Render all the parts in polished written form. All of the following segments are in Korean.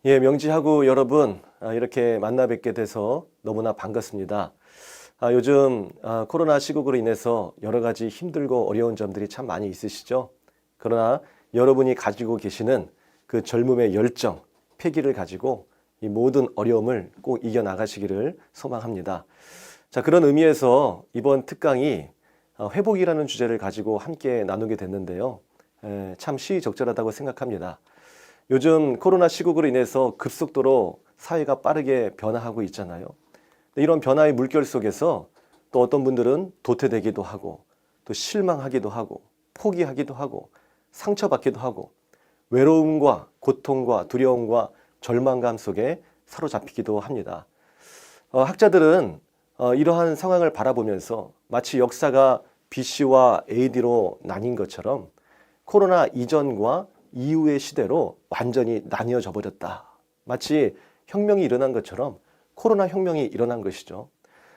예, 명지하고 여러분, 이렇게 만나 뵙게 돼서 너무나 반갑습니다. 요즘 코로나 시국으로 인해서 여러 가지 힘들고 어려운 점들이 참 많이 있으시죠? 그러나 여러분이 가지고 계시는 그 젊음의 열정, 패기를 가지고 이 모든 어려움을 꼭 이겨나가시기를 소망합니다. 자, 그런 의미에서 이번 특강이 회복이라는 주제를 가지고 함께 나누게 됐는데요. 참 시의적절하다고 생각합니다. 요즘 코로나 시국으로 인해서 급속도로 사회가 빠르게 변화하고 있잖아요. 이런 변화의 물결 속에서 또 어떤 분들은 도태되기도 하고 또 실망하기도 하고 포기하기도 하고 상처받기도 하고 외로움과 고통과 두려움과 절망감 속에 사로잡히기도 합니다. 학자들은 이러한 상황을 바라보면서 마치 역사가 BC와 AD로 나뉜 것처럼 코로나 이전과 이후의 시대로 완전히 나뉘어져 버렸다. 마치 혁명이 일어난 것처럼 코로나 혁명이 일어난 것이죠.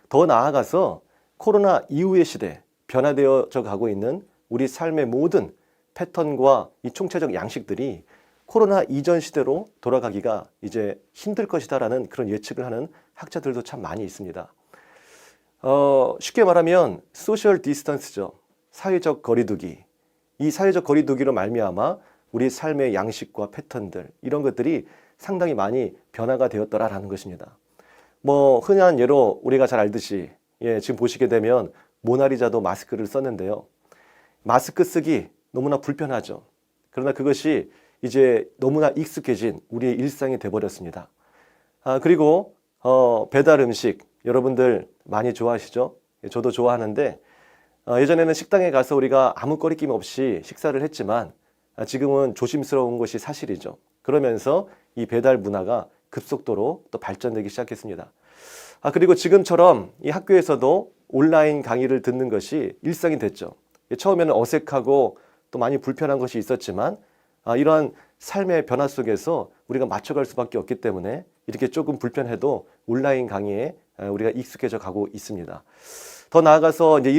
더 나아가서 코로나 이후의 시대, 변화되어져 가고 있는 우리 삶의 모든 패턴과 이 총체적 양식들이 코로나 이전 시대로 돌아가기가 이제 힘들 것이다라는 그런 예측을 하는 학자들도 참 많이 있습니다. 쉽게 말하면 소셜 디스턴스죠. 사회적 거리두기. 이 사회적 거리두기로 말미암아 우리 삶의 양식과 패턴들 이런 것들이 상당히 많이 변화가 되었더라라는 것입니다. 흔한 예로 우리가 잘 알듯이 지금 보시게 되면 모나리자도 마스크를 썼는데요. 마스크 쓰기 너무나 불편하죠. 그러나 그것이 이제 너무나 익숙해진 우리의 일상이 돼버렸습니다. 그리고 배달 음식 여러분들 많이 좋아하시죠? 저도 좋아하는데 예전에는 식당에 가서 우리가 아무 거리낌 없이 식사를 했지만 지금은 조심스러운 것이 사실이죠. 그러면서 이 배달 문화가 급속도로 또 발전되기 시작했습니다. 그리고 지금처럼 이 학교에서도 온라인 강의를 듣는 것이 일상이 됐죠. 처음에는 어색하고 또 많이 불편한 것이 있었지만 이러한 삶의 변화 속에서 우리가 맞춰갈 수밖에 없기 때문에 이렇게 조금 불편해도 온라인 강의에 우리가 익숙해져 가고 있습니다. 더 나아가서 이제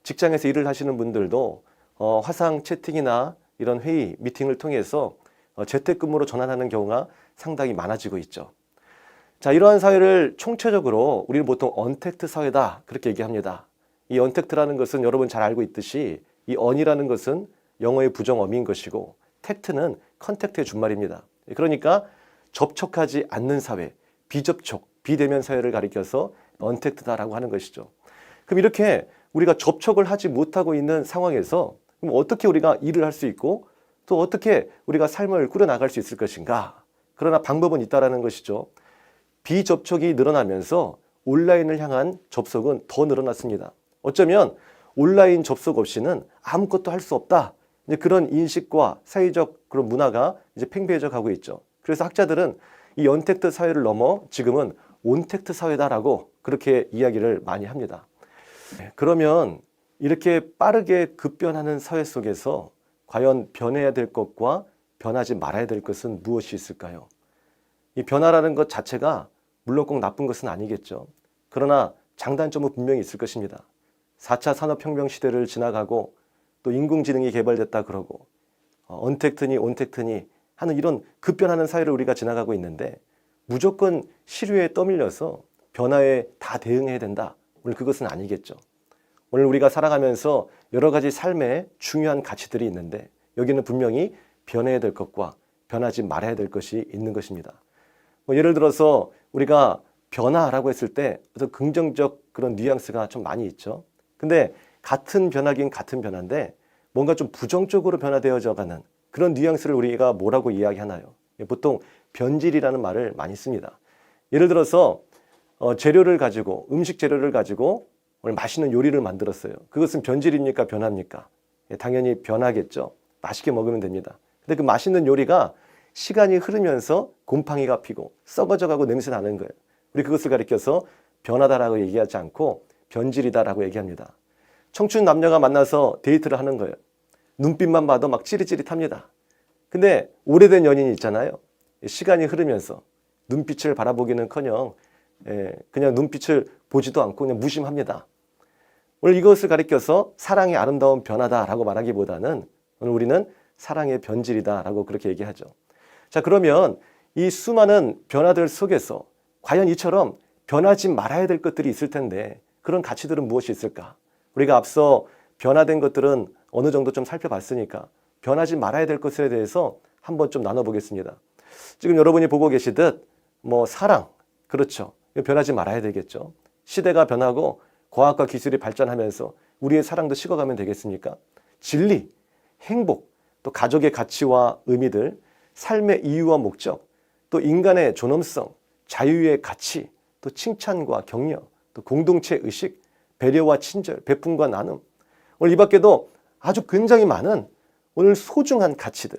직장에서 일을 하시는 분들도 화상 채팅이나 이런 회의, 미팅을 통해서 재택근무로 전환하는 경우가 상당히 많아지고 있죠. 자, 이러한 사회를 총체적으로 우리는 보통 언택트 사회다 그렇게 얘기합니다. 이 언택트라는 것은 여러분 잘 알고 있듯이 이 언이라는 것은 영어의 부정어미인 것이고 택트는 컨택트의 준말입니다. 그러니까 접촉하지 않는 사회, 비접촉, 비대면 사회를 가리켜서 언택트다라고 하는 것이죠. 그럼 이렇게 우리가 접촉을 하지 못하고 있는 상황에서 그럼 어떻게 우리가 일을 할 수 있고 또 어떻게 우리가 삶을 꾸려나갈 수 있을 것인가? 그러나 방법은 있다라는 것이죠. 비접촉이 늘어나면서 온라인을 향한 접속은 더 늘어났습니다. 어쩌면 온라인 접속 없이는 아무것도 할 수 없다. 이제 그런 인식과 사회적 그런 문화가 이제 팽배해져 가고 있죠. 그래서 학자들은 이 언택트 사회를 넘어 지금은 온택트 사회다라고 그렇게 이야기를 많이 합니다. 그러면 이렇게 빠르게 급변하는 사회 속에서 과연 변해야 될 것과 변하지 말아야 될 것은 무엇이 있을까요? 이 변화라는 것 자체가 물론 꼭 나쁜 것은 아니겠죠. 그러나 장단점은 분명히 있을 것입니다. 4차 산업혁명 시대를 지나가고 또 인공지능이 개발됐다 그러고 언택트니 온택트니 하는 이런 급변하는 사회를 우리가 지나가고 있는데 무조건 시류에 떠밀려서 변화에 다 대응해야 된다. 오늘 그것은 아니겠죠. 오늘 우리가 살아가면서 여러 가지 삶의 중요한 가치들이 있는데 여기는 분명히 변해야 될 것과 변하지 말아야 될 것이 있는 것입니다. 예를 들어서 우리가 변화라고 했을 때 어떤 긍정적 그런 뉘앙스가 좀 많이 있죠. 근데 같은 변화긴 같은 변화인데 뭔가 좀 부정적으로 변화되어져 가는 그런 뉘앙스를 우리가 뭐라고 이야기하나요? 보통 변질이라는 말을 많이 씁니다. 예를 들어서 음식 재료를 가지고 오늘 맛있는 요리를 만들었어요. 그것은 변질입니까? 변화입니까? 당연히 변하겠죠. 맛있게 먹으면 됩니다. 근데 그 맛있는 요리가 시간이 흐르면서 곰팡이가 피고 썩어져 가고 냄새 나는 거예요. 우리 그것을 가리켜서 변하다라고 얘기하지 않고 변질이다라고 얘기합니다. 청춘 남녀가 만나서 데이트를 하는 거예요. 눈빛만 봐도 막 찌릿찌릿합니다. 근데 오래된 연인이 있잖아요. 시간이 흐르면서 눈빛을 바라보기는커녕 그냥 눈빛을 보지도 않고 그냥 무심합니다. 오늘 이것을 가리켜서 사랑의 아름다운 변화다라고 말하기보다는 오늘 우리는 사랑의 변질이다라고 그렇게 얘기하죠. 자, 그러면 이 수많은 변화들 속에서 과연 이처럼 변하지 말아야 될 것들이 있을 텐데 그런 가치들은 무엇이 있을까? 우리가 앞서 변화된 것들은 어느 정도 좀 살펴봤으니까 변하지 말아야 될 것에 대해서 한번 좀 나눠보겠습니다. 지금 여러분이 보고 계시듯 사랑, 그렇죠. 변하지 말아야 되겠죠. 시대가 변하고 과학과 기술이 발전하면서 우리의 사랑도 식어가면 되겠습니까? 진리, 행복, 또 가족의 가치와 의미들, 삶의 이유와 목적, 또 인간의 존엄성, 자유의 가치, 또 칭찬과 격려, 또 공동체 의식, 배려와 친절, 베품과 나눔. 오늘 이 밖에도 아주 굉장히 많은 오늘 소중한 가치들,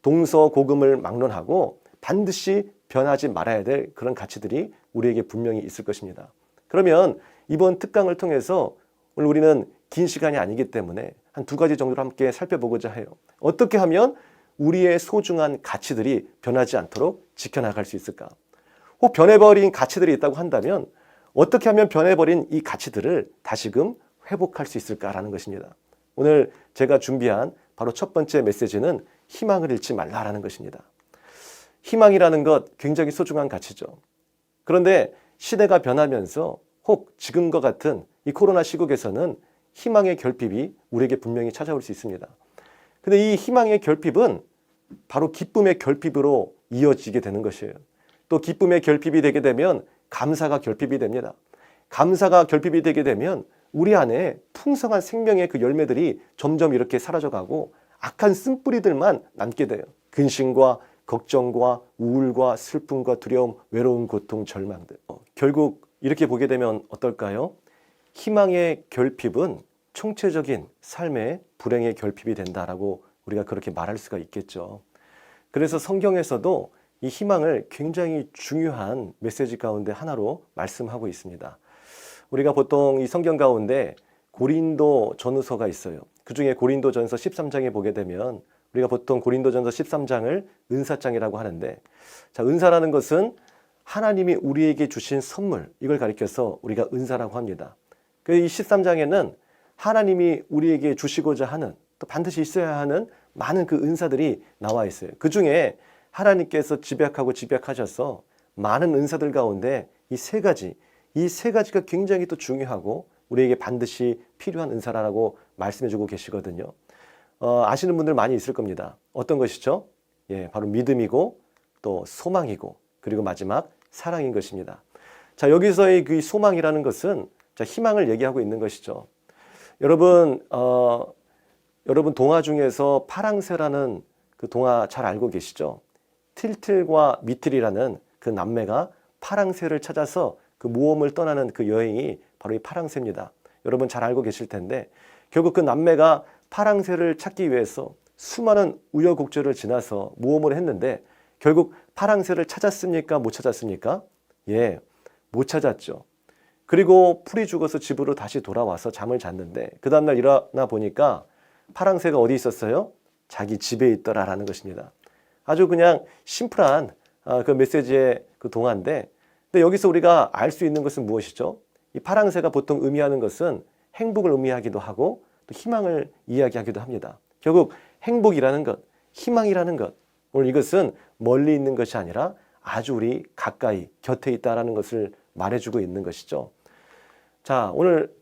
동서고금을 막론하고 반드시 변하지 말아야 될 그런 가치들이 우리에게 분명히 있을 것입니다. 그러면 이번 특강을 통해서 오늘 우리는 긴 시간이 아니기 때문에 한 두 가지 정도로 함께 살펴보고자 해요. 어떻게 하면 우리의 소중한 가치들이 변하지 않도록 지켜나갈 수 있을까? 혹 변해버린 가치들이 있다고 한다면 어떻게 하면 변해버린 이 가치들을 다시금 회복할 수 있을까라는 것입니다. 오늘 제가 준비한 바로 첫 번째 메시지는 희망을 잃지 말라라는 것입니다. 희망이라는 것 굉장히 소중한 가치죠. 그런데 시대가 변하면서 혹 지금과 같은 이 코로나 시국에서는 희망의 결핍이 우리에게 분명히 찾아올 수 있습니다. 근데 이 희망의 결핍은 바로 기쁨의 결핍으로 이어지게 되는 것이에요. 또 기쁨의 결핍이 되게 되면 감사가 결핍이 됩니다. 감사가 결핍이 되게 되면 우리 안에 풍성한 생명의 그 열매들이 점점 이렇게 사라져가고 악한 쓴뿌리들만 남게 돼요. 근심과 걱정과 우울과 슬픔과 두려움, 외로움, 고통, 절망들. 결국 이렇게 보게 되면 어떨까요? 희망의 결핍은 총체적인 삶의 불행의 결핍이 된다라고 우리가 그렇게 말할 수가 있겠죠. 그래서 성경에서도 이 희망을 굉장히 중요한 메시지 가운데 하나로 말씀하고 있습니다. 우리가 보통 이 성경 가운데 고린도 전후서가 있어요. 그중에 고린도 전서 13장에 보게 되면 우리가 보통 고린도 전서 13장을 은사장이라고 하는데, 자, 은사라는 것은 하나님이 우리에게 주신 선물, 이걸 가리켜서 우리가 은사라고 합니다. 이 13장에는 하나님이 우리에게 주시고자 하는, 또 반드시 있어야 하는 많은 그 은사들이 나와 있어요. 그 중에 하나님께서 집약하셔서 많은 은사들 가운데 이 세 가지가 굉장히 또 중요하고 우리에게 반드시 필요한 은사라고 말씀해주고 계시거든요. 아시는 분들 많이 있을 겁니다. 어떤 것이죠? 바로 믿음이고 또 소망이고 그리고 마지막 사랑인 것입니다. 자, 여기서의 그 소망이라는 것은 희망을 얘기하고 있는 것이죠. 여러분 동화 중에서 파랑새라는 그 동화 잘 알고 계시죠? 틸틸과 미틸이라는 그 남매가 파랑새를 찾아서 그 모험을 떠나는 그 여행이 바로 이 파랑새입니다. 여러분 잘 알고 계실 텐데 결국 그 남매가 파랑새를 찾기 위해서 수많은 우여곡절을 지나서 모험을 했는데 결국 파랑새를 찾았습니까? 못 찾았습니까? 못 찾았죠. 그리고 풀이 죽어서 집으로 다시 돌아와서 잠을 잤는데 그 다음날 일어나 보니까 파랑새가 어디 있었어요? 자기 집에 있더라라는 것입니다. 아주 그냥 심플한 그 메시지의 그 동화인데, 근데 여기서 우리가 알 수 있는 것은 무엇이죠? 이 파랑새가 보통 의미하는 것은 행복을 의미하기도 하고 또 희망을 이야기하기도 합니다. 결국 행복이라는 것, 희망이라는 것, 오늘 이것은 멀리 있는 것이 아니라 아주 우리 가까이 곁에 있다라는 것을 말해주고 있는 것이죠. 자, 오늘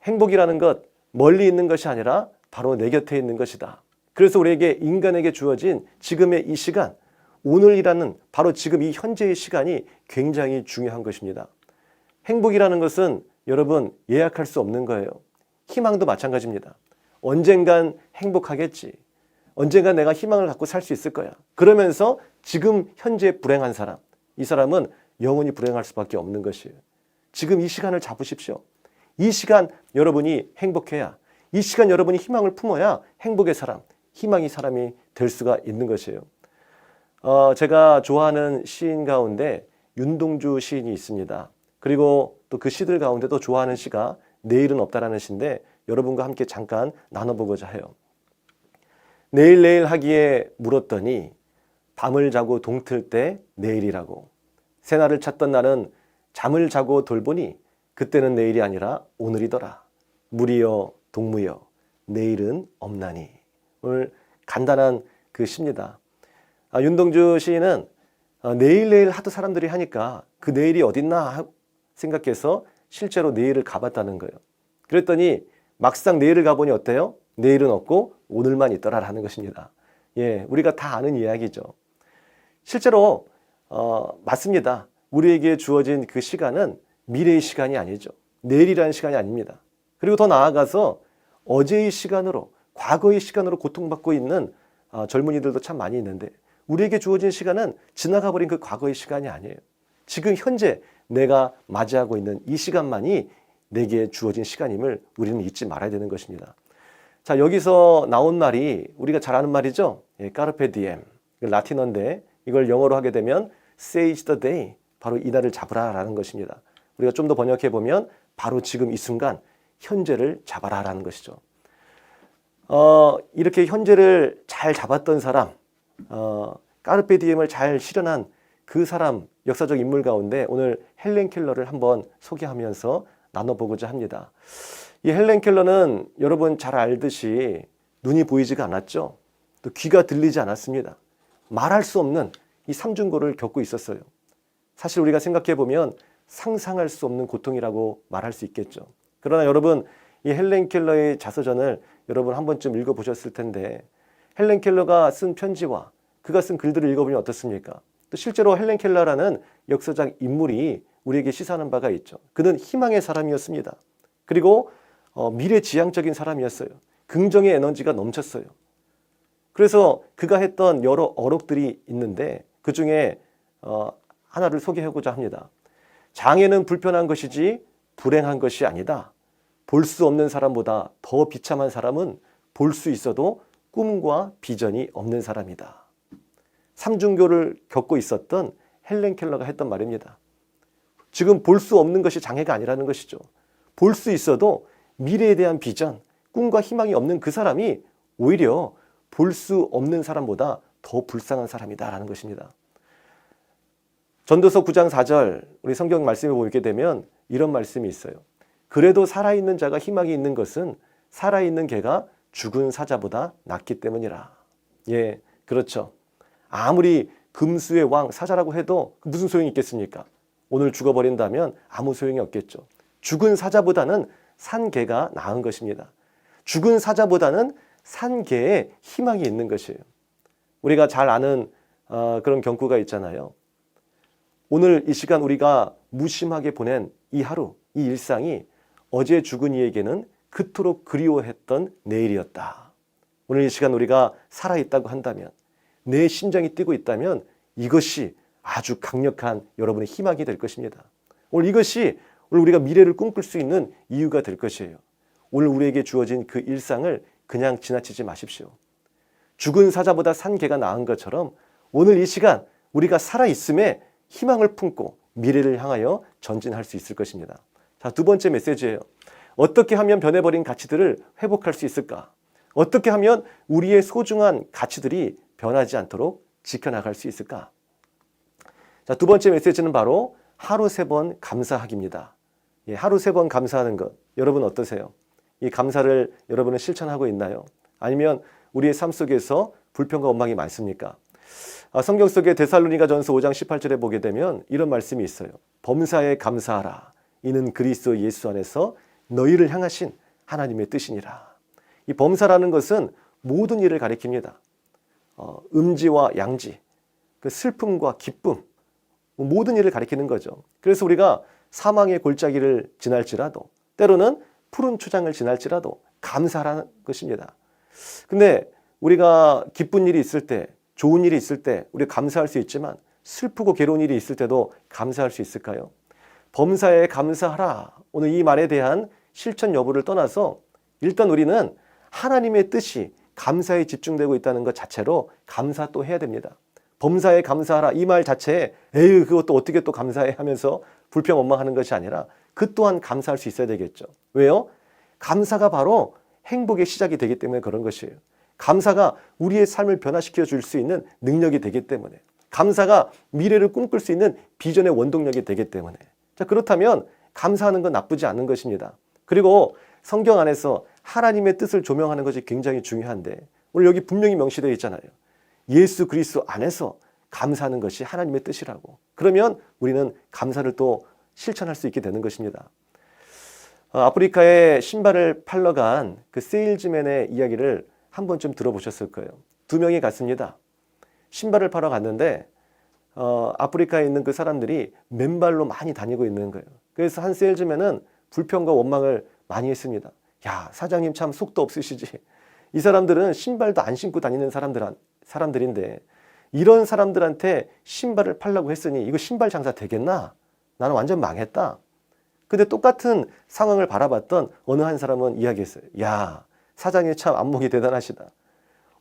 행복이라는 것, 멀리 있는 것이 아니라 바로 내 곁에 있는 것이다. 그래서 우리에게 인간에게 주어진 지금의 이 시간, 오늘이라는 바로 지금 이 현재의 시간이 굉장히 중요한 것입니다. 행복이라는 것은 여러분 예약할 수 없는 거예요. 희망도 마찬가지입니다. 언젠간 행복하겠지. 언젠간 내가 희망을 갖고 살 수 있을 거야. 그러면서 지금 현재 불행한 사람, 이 사람은 영원히 불행할 수밖에 없는 것이에요. 지금 이 시간을 잡으십시오. 이 시간 여러분이 행복해야, 이 시간 여러분이 희망을 품어야 행복의 사람, 희망의 사람이 될 수가 있는 것이에요. 제가 좋아하는 시인 가운데 윤동주 시인이 있습니다. 그리고 또 그 시들 가운데 또 좋아하는 시가 내일은 없다라는 시인데 여러분과 함께 잠깐 나눠보고자 해요. 내일 하기에 물었더니 밤을 자고 동틀 때 내일이라고. 새날을 찾던 나는 잠을 자고 돌보니 그때는 내일이 아니라 오늘이더라. 무리여 동무여 내일은 없나니. 오늘 간단한 그 시입니다. 윤동주 시인은 내일 하도 사람들이 하니까 그 내일이 어딨나 생각해서 실제로 내일을 가봤다는 거예요. 그랬더니 막상 내일을 가보니 어때요? 내일은 없고 오늘만 있더라라는 것입니다. 예, 우리가 다 아는 이야기죠. 실제로 맞습니다. 우리에게 주어진 그 시간은 미래의 시간이 아니죠. 내일이라는 시간이 아닙니다. 그리고 더 나아가서 어제의 시간으로, 과거의 시간으로 고통받고 있는 젊은이들도 참 많이 있는데 우리에게 주어진 시간은 지나가 버린 그 과거의 시간이 아니에요. 지금 현재 내가 맞이하고 있는 이 시간만이 내게 주어진 시간임을 우리는 잊지 말아야 되는 것입니다. 자, 여기서 나온 말이 우리가 잘 아는 말이죠. 예, 까르페 디엠. 라틴어인데 이걸 영어로 하게 되면 seize the day. 바로 이날을 잡으라라는 것입니다. 우리가 좀 더 번역해 보면 바로 지금 이 순간 현재를 잡아라라는 것이죠. 이렇게 현재를 잘 잡았던 사람, 까르페 디엠을 잘 실현한 그 사람 역사적 인물 가운데 오늘 헬렌 켈러를 한번 소개하면서 나눠보고자 합니다. 이 헬렌 켈러는 여러분 잘 알듯이 눈이 보이지가 않았죠. 또 귀가 들리지 않았습니다. 말할 수 없는 이 삼중고를 겪고 있었어요. 사실 우리가 생각해 보면 상상할 수 없는 고통이라고 말할 수 있겠죠. 그러나 여러분 이 헬렌 켈러의 자서전을 여러분 한 번쯤 읽어보셨을 텐데 헬렌 켈러가 쓴 편지와 그가 쓴 글들을 읽어보면 어떻습니까? 또 실제로 헬렌 켈러라는 역사적 인물이 우리에게 시사하는 바가 있죠. 그는 희망의 사람이었습니다. 그리고 미래지향적인 사람이었어요. 긍정의 에너지가 넘쳤어요. 그래서 그가 했던 여러 어록들이 있는데 그 중에 하나를 소개하고자 합니다. 장애는 불편한 것이지 불행한 것이 아니다. 볼 수 없는 사람보다 더 비참한 사람은 볼 수 있어도 꿈과 비전이 없는 사람이다. 삼중교를 겪고 있었던 헬렌 켈러가 했던 말입니다. 지금 볼 수 없는 것이 장애가 아니라는 것이죠. 볼 수 있어도 미래에 대한 비전, 꿈과 희망이 없는 그 사람이 오히려 볼 수 없는 사람보다 더 불쌍한 사람이다라는 것입니다. 전도서 9장 4절 우리 성경 말씀을 보게 되면 이런 말씀이 있어요. 그래도 살아있는 자가 희망이 있는 것은 살아있는 개가 죽은 사자보다 낫기 때문이라. 예, 그렇죠. 아무리 금수의 왕 사자라고 해도 무슨 소용이 있겠습니까? 오늘 죽어버린다면 아무 소용이 없겠죠. 죽은 사자보다는 산 개가 나은 것입니다. 죽은 사자보다는 산 개에 희망이 있는 것이에요. 우리가 잘 아는 그런 경구가 있잖아요. 오늘 이 시간 우리가 무심하게 보낸 이 하루, 이 일상이 어제 죽은 이에게는 그토록 그리워했던 내일이었다. 오늘 이 시간 우리가 살아있다고 한다면, 내 심장이 뛰고 있다면 이것이 아주 강력한 여러분의 희망이 될 것입니다. 오늘 이것이 오늘 우리가 미래를 꿈꿀 수 있는 이유가 될 것이에요. 오늘 우리에게 주어진 그 일상을 그냥 지나치지 마십시오. 죽은 사자보다 산 개가 나은 것처럼 오늘 이 시간 우리가 살아있음에 희망을 품고 미래를 향하여 전진할 수 있을 것입니다. 자, 두 번째 메시지예요. 어떻게 하면 변해버린 가치들을 회복할 수 있을까? 어떻게 하면 우리의 소중한 가치들이 변하지 않도록 지켜나갈 수 있을까? 자, 두 번째 메시지는 바로 하루 3번 감사하기입니다. 예, 하루 3번 감사하는 것. 여러분 어떠세요? 이 감사를 여러분은 실천하고 있나요? 아니면 우리의 삶 속에서 불평과 원망이 많습니까? 성경 속의 데살로니가전서 5장 18절에 보게 되면 이런 말씀이 있어요. 범사에 감사하라. 이는 그리스도 예수 안에서 너희를 향하신 하나님의 뜻이니라. 이 범사라는 것은 모든 일을 가리킵니다. 음지와 양지, 그 슬픔과 기쁨, 모든 일을 가리키는 거죠. 그래서 우리가 사망의 골짜기를 지날지라도 때로는 푸른 초장을 지날지라도 감사하라는 것입니다. 근데 우리가 기쁜 일이 있을 때, 좋은 일이 있을 때 우리 감사할 수 있지만 슬프고 괴로운 일이 있을 때도 감사할 수 있을까요? 범사에 감사하라. 오늘 이 말에 대한 실천 여부를 떠나서 일단 우리는 하나님의 뜻이 감사에 집중되고 있다는 것 자체로 감사 또 해야 됩니다. 범사에 감사하라 이 말 자체에 에휴 그것도 어떻게 또 감사해 하면서 불평 원망하는 것이 아니라 그 또한 감사할 수 있어야 되겠죠. 왜요? 감사가 바로 행복의 시작이 되기 때문에 그런 것이에요. 감사가 우리의 삶을 변화시켜 줄 수 있는 능력이 되기 때문에, 감사가 미래를 꿈꿀 수 있는 비전의 원동력이 되기 때문에, 자, 그렇다면 감사하는 건 나쁘지 않은 것입니다. 그리고 성경 안에서 하나님의 뜻을 조명하는 것이 굉장히 중요한데 오늘 여기 분명히 명시되어 있잖아요. 예수 그리스도 안에서 감사하는 것이 하나님의 뜻이라고. 그러면 우리는 감사를 또 실천할 수 있게 되는 것입니다. 아프리카에 신발을 팔러 간 그 세일즈맨의 이야기를 한 번쯤 들어보셨을 거예요. 두 명이 갔습니다. 신발을 팔러 갔는데 아프리카에 있는 그 사람들이 맨발로 많이 다니고 있는 거예요. 그래서 한 세일즈맨은 불평과 원망을 많이 했습니다. 야, 사장님 참 속도 없으시지. 이 사람들은 신발도 안 신고 다니는 사람들인데 이런 사람들한테 신발을 팔라고 했으니 이거 신발 장사 되겠나? 나는 완전 망했다. 근데 똑같은 상황을 바라봤던 어느 한 사람은 이야기했어요. 야, 사장님 참 안목이 대단하시다.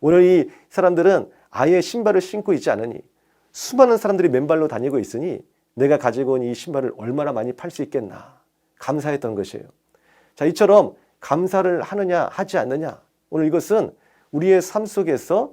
오늘 이 사람들은 아예 신발을 신고 있지 않으니 수많은 사람들이 맨발로 다니고 있으니 내가 가지고 온 이 신발을 얼마나 많이 팔 수 있겠나. 감사했던 것이에요. 자, 이처럼 감사를 하느냐 하지 않느냐. 오늘 이것은 우리의 삶 속에서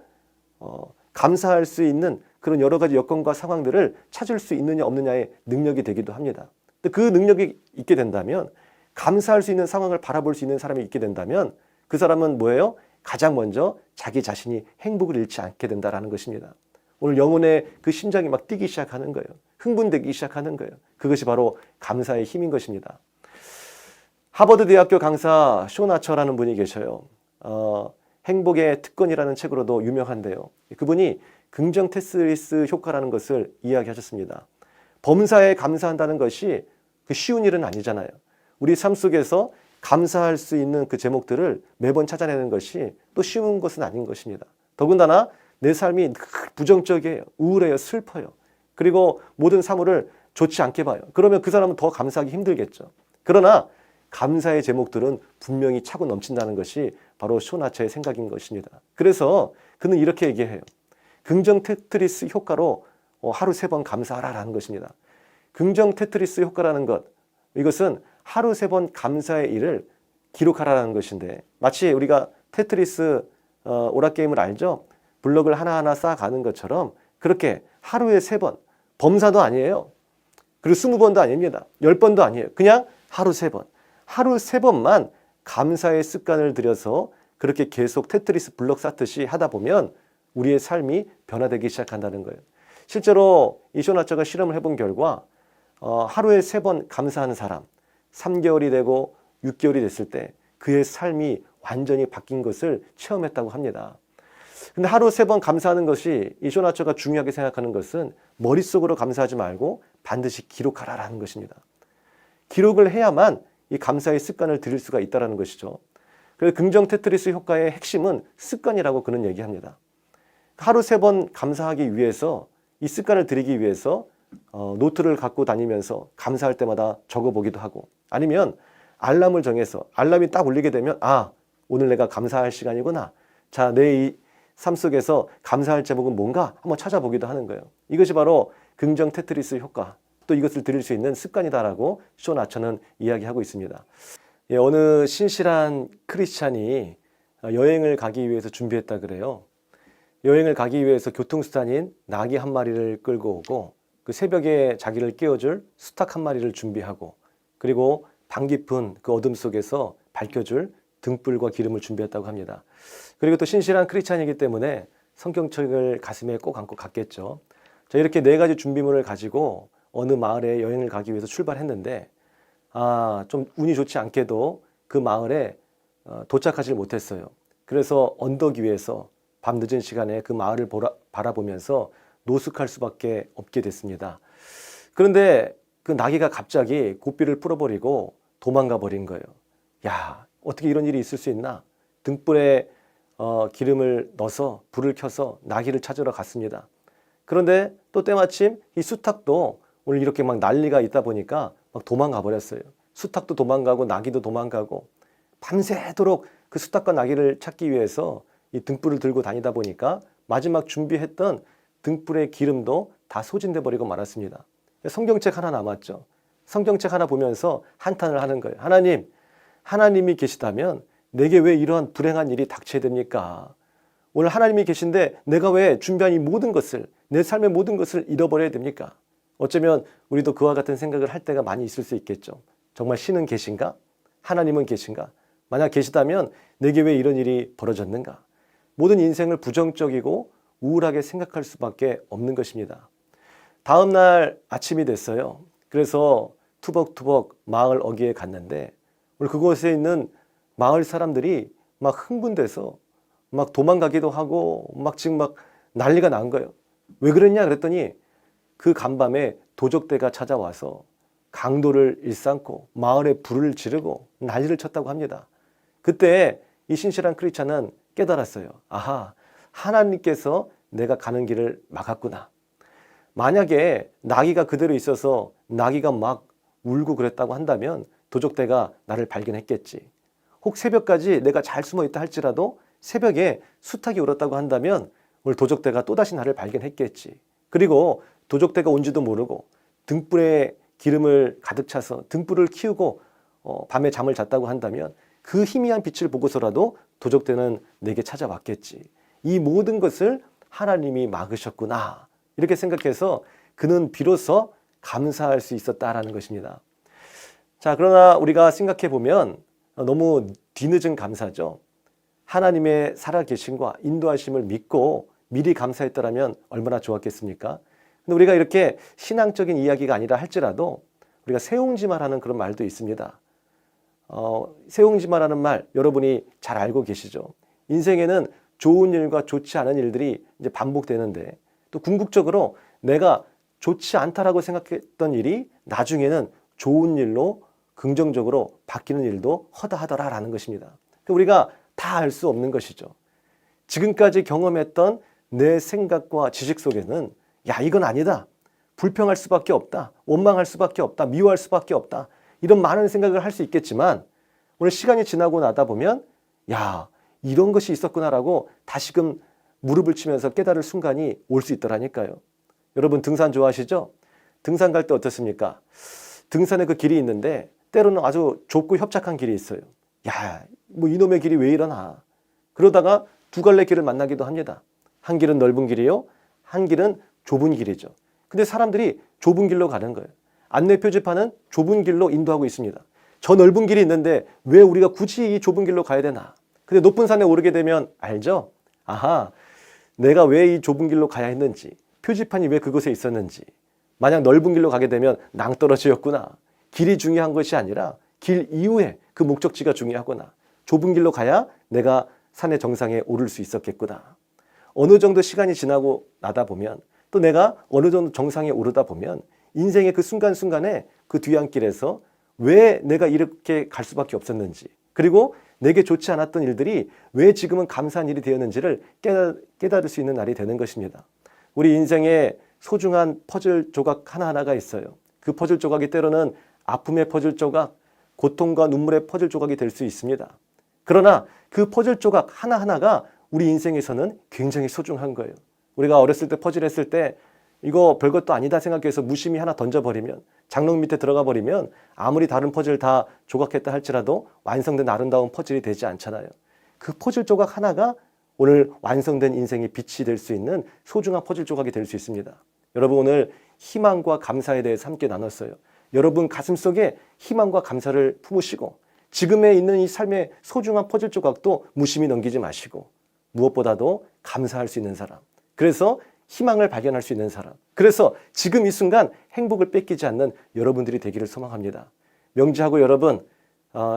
감사할 수 있는 그런 여러 가지 여건과 상황들을 찾을 수 있느냐 없느냐의 능력이 되기도 합니다. 그 능력이 있게 된다면, 감사할 수 있는 상황을 바라볼 수 있는 사람이 있게 된다면 그 사람은 뭐예요? 가장 먼저 자기 자신이 행복을 잃지 않게 된다는 것입니다. 오늘 영혼의 그 심장이 막 뛰기 시작하는 거예요. 흥분되기 시작하는 거예요. 그것이 바로 감사의 힘인 것입니다. 하버드 대학교 강사 쇼 나처라는 분이 계셔요. 행복의 특권이라는 책으로도 유명한데요. 그분이 긍정 테트리스 효과라는 것을 이야기하셨습니다. 범사에 감사한다는 것이 그 쉬운 일은 아니잖아요. 우리 삶 속에서 감사할 수 있는 그 제목들을 매번 찾아내는 것이 또 쉬운 것은 아닌 것입니다. 더군다나 내 삶이 부정적이에요. 우울해요. 슬퍼요. 그리고 모든 사물을 좋지 않게 봐요. 그러면 그 사람은 더 감사하기 힘들겠죠. 그러나 감사의 제목들은 분명히 차고 넘친다는 것이 바로 쇼나처의 생각인 것입니다. 그래서 그는 이렇게 얘기해요. 긍정 테트리스 효과로 하루 3번 감사하라는 것입니다. 긍정 테트리스 효과라는 것, 이것은 하루 3번 감사의 일을 기록하라는 것인데, 마치 우리가 테트리스 오락게임을 알죠? 블럭을 하나하나 쌓아가는 것처럼 그렇게 하루에 3번, 범사도 아니에요. 그리고 20번도 아닙니다. 10번도 아니에요. 그냥 하루 3번. 하루 3번만 감사의 습관을 들여서 그렇게 계속 테트리스 블럭 쌓듯이 하다 보면 우리의 삶이 변화되기 시작한다는 거예요. 실제로 이 쇼나처가 실험을 해본 결과 하루에 3번 감사하는 사람, 3개월이 되고 6개월이 됐을 때 그의 삶이 완전히 바뀐 것을 체험했다고 합니다. 근데 하루 3번 감사하는 것이 이 쇼나처가 중요하게 생각하는 것은 머릿속으로 감사하지 말고 반드시 기록하라는 것입니다. 기록을 해야만 이 감사의 습관을 들일 수가 있다는 것이죠. 그래서 긍정 테트리스 효과의 핵심은 습관이라고 그는 얘기합니다. 하루 3번 감사하기 위해서, 이 습관을 들이기 위해서 노트를 갖고 다니면서 감사할 때마다 적어보기도 하고, 아니면 알람을 정해서 알람이 딱 울리게 되면 오늘 내가 감사할 시간이구나. 자, 내 이 삶 속에서 감사할 제목은 뭔가 한번 찾아보기도 하는 거예요. 이것이 바로 긍정 테트리스 효과, 또 이것을 들일 수 있는 습관이다라고 쇼나처는 이야기하고 있습니다. 어느 신실한 크리스찬이 여행을 가기 위해서 준비했다 그래요. 여행을 가기 위해서 교통수단인 나귀 한 마리를 끌고 오고, 그 새벽에 자기를 깨워줄 수탉 한 마리를 준비하고, 그리고 방 깊은 그 어둠 속에서 밝혀줄 등불과 기름을 준비했다고 합니다. 그리고 또 신실한 크리스찬이기 때문에 성경책을 가슴에 꼭 안고 갔겠죠. 자, 이렇게 4가지 준비물을 가지고 어느 마을에 여행을 가기 위해서 출발했는데 좀 운이 좋지 않게도 그 마을에 도착하지 못했어요. 그래서 언덕 위에서 밤늦은 시간에 그 마을을 바라보면서 노숙할 수밖에 없게 됐습니다. 그런데 그 나귀가 갑자기 고삐를 풀어버리고 도망가 버린 거예요. 야, 어떻게 이런 일이 있을 수 있나? 등불에 기름을 넣어서 불을 켜서 나귀를 찾으러 갔습니다. 그런데 또 때마침 이 수탉도 오늘 이렇게 막 난리가 있다 보니까 막 도망가 버렸어요. 수탉도 도망가고 나귀도 도망가고, 밤새도록 그 수탉과 나귀를 찾기 위해서 이 등불을 들고 다니다 보니까 마지막 준비했던 등불의 기름도 다 소진돼 버리고 말았습니다. 성경책 하나 남았죠. 성경책 하나 보면서 한탄을 하는 거예요. 하나님이 계시다면 내게 왜 이러한 불행한 일이 닥쳐야 됩니까? 오늘 하나님이 계신데 내가 왜 준비한 이 모든 것을, 내 삶의 모든 것을 잃어버려야 됩니까? 어쩌면 우리도 그와 같은 생각을 할 때가 많이 있을 수 있겠죠. 정말 신은 계신가? 하나님은 계신가? 만약 계시다면 내게 왜 이런 일이 벌어졌는가? 모든 인생을 부정적이고 우울하게 생각할 수밖에 없는 것입니다. 다음 날 아침이 됐어요. 그래서 투벅투벅 마을 어귀에 갔는데 오늘 그곳에 있는 마을 사람들이 막 흥분돼서 막 도망가기도 하고 막 지금 막 난리가 난 거예요. 왜 그랬냐 그랬더니 그 간밤에 도적대가 찾아와서 강도를 일삼고 마을에 불을 지르고 난리를 쳤다고 합니다. 그때 이 신실한 크리스찬은 깨달았어요. 아하, 하나님께서 내가 가는 길을 막았구나. 만약에 나귀가 그대로 있어서 나귀가 막 울고 그랬다고 한다면 도적대가 나를 발견했겠지. 혹 새벽까지 내가 잘 숨어 있다 할지라도 새벽에 수탉이 울었다고 한다면 오늘 도적대가 또다시 나를 발견했겠지. 그리고 도적대가 온지도 모르고 등불에 기름을 가득 차서 등불을 키우고 밤에 잠을 잤다고 한다면 그 희미한 빛을 보고서라도 도적대는 내게 찾아왔겠지. 이 모든 것을 하나님이 막으셨구나. 이렇게 생각해서 그는 비로소 감사할 수 있었다라는 것입니다. 자, 그러나 우리가 생각해 보면 너무 뒤늦은 감사죠. 하나님의 살아계심과 인도하심을 믿고 미리 감사했더라면 얼마나 좋았겠습니까? 근데 우리가 이렇게 신앙적인 이야기가 아니라 할지라도 우리가 새옹지마라는 그런 말도 있습니다. 새옹지마라는 말 여러분이 잘 알고 계시죠? 인생에는 좋은 일과 좋지 않은 일들이 이제 반복되는데 또 궁극적으로 내가 좋지 않다라고 생각했던 일이 나중에는 좋은 일로 긍정적으로 바뀌는 일도 허다하더라라는 것입니다. 우리가 다 알 수 없는 것이죠. 지금까지 경험했던 내 생각과 지식 속에는 야, 이건 아니다. 불평할 수밖에 없다. 원망할 수밖에 없다. 미워할 수밖에 없다. 이런 많은 생각을 할 수 있겠지만 오늘 시간이 지나고 나다 보면 야, 이런 것이 있었구나라고 다시금 무릎을 치면서 깨달을 순간이 올 수 있더라니까요. 여러분 등산 좋아하시죠? 등산 갈 때 어떻습니까? 등산에 그 길이 있는데 때로는 아주 좁고 협착한 길이 있어요. 야, 뭐 이놈의 길이 왜 이러나. 그러다가 두 갈래 길을 만나기도 합니다. 한 길은 넓은 길이요. 한 길은 좁은 길이죠. 근데 사람들이 좁은 길로 가는 거예요. 안내 표지판은 좁은 길로 인도하고 있습니다. 저 넓은 길이 있는데 왜 우리가 굳이 이 좁은 길로 가야 되나. 근데 높은 산에 오르게 되면 알죠? 아하, 내가 왜 이 좁은 길로 가야 했는지, 표지판이 왜 그곳에 있었는지. 만약 넓은 길로 가게 되면 낭떠러지였구나. 길이 중요한 것이 아니라 길 이후에 그 목적지가 중요하구나. 좁은 길로 가야 내가 산의 정상에 오를 수 있었겠구나. 어느 정도 시간이 지나고 나다 보면 또 내가 어느 정도 정상에 오르다 보면 인생의 그 순간순간에 그 뒤안길에서 왜 내가 이렇게 갈 수밖에 없었는지, 그리고 내게 좋지 않았던 일들이 왜 지금은 감사한 일이 되었는지를 깨달을 수 있는 날이 되는 것입니다. 우리 인생에 소중한 퍼즐 조각 하나하나가 있어요. 그 퍼즐 조각이 때로는 아픔의 퍼즐 조각, 고통과 눈물의 퍼즐 조각이 될 수 있습니다. 그러나 그 퍼즐 조각 하나하나가 우리 인생에서는 굉장히 소중한 거예요. 우리가 어렸을 때 퍼즐 했을 때 이거 별것도 아니다 생각해서 무심히 하나 던져버리면, 장롱 밑에 들어가 버리면 아무리 다른 퍼즐 다 조각했다 할지라도 완성된 아름다운 퍼즐이 되지 않잖아요. 그 퍼즐 조각 하나가 오늘 완성된 인생의 빛이 될 수 있는 소중한 퍼즐 조각이 될 수 있습니다. 여러분 오늘 희망과 감사에 대해서 함께 나눴어요. 여러분 가슴속에 희망과 감사를 품으시고 지금에 있는 이 삶의 소중한 퍼즐 조각도 무심히 넘기지 마시고 무엇보다도 감사할 수 있는 사람, 그래서 희망을 발견할 수 있는 사람, 그래서 지금 이 순간 행복을 뺏기지 않는 여러분들이 되기를 소망합니다. 명지하고 여러분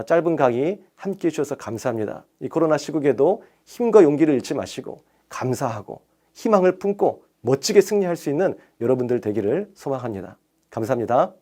짧은 강의 함께해 주셔서 감사합니다. 이 코로나 시국에도 힘과 용기를 잃지 마시고 감사하고 희망을 품고 멋지게 승리할 수 있는 여러분들 되기를 소망합니다. 감사합니다.